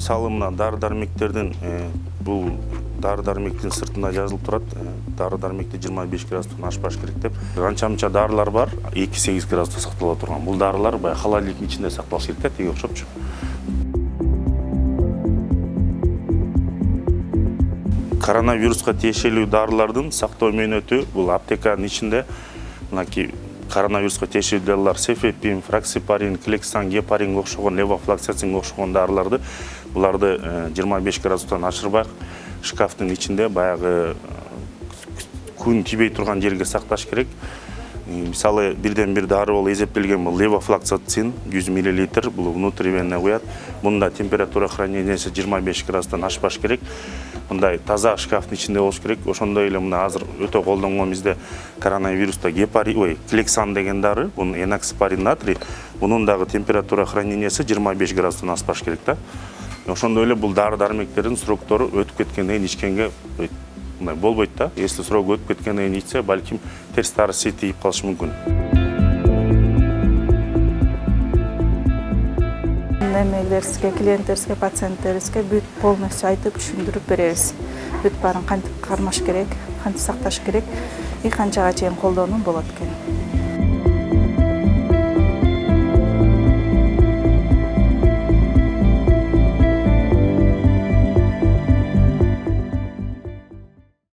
мисалы мына дары-дармектердин бул дары-дармектин сыртында жазылып турат. Дары-дармекти 25 градустан ашпаш керек деп. Канча-мынча дарылар бар, 2-8 градуста сактала турган. Бул дарылар баягы холодильниктин ичинде сакталыш керек да, тиги окшопчу. Коронавируска тиешелүү дарылардын сактоо мөөнөтү бул аптеканын ичинде мынакей коронавируска тиешелүү дарылар сефепин, фраксипарин, клексан, гепарин окшогон, левофлоксацин окшогон дарыларды буларды 25 градустан ашырбай шкафтын ичинде баягы күн тийбей турган жерге сакташ керек. Мисалы бирден бир дары болуп эсептелген бул левофлоксацин 100 мл бул внутривенный куят. Мында температура хранениясы 25 градустан ашпаш керек. Мындай таза шкафтын ичинде болуш керек. Ошондой эле мына азыр өтө колдонгон бизде коронавируста клексан деген дары, бунун эноксипарин натрий, бунун дагы температура хранениясы 25 градустан аспаш керек да. Ошондой эле бул дары-дармектердин сроктору өтүп кеткенден кийин ичкенге мындай болбойт да. Если срок өтүп кеткенден кийин ичсе, балким терс тарысы тийип калышы мүмкүн. Немелерибизге, клиенттерибизге, пациенттерибизге бүт полностью айтып түшүндүрүп беребиз. Бүт баарын кантип кармаш керек, кантип сакташ керек, канчага чейин колдонуу болот экен.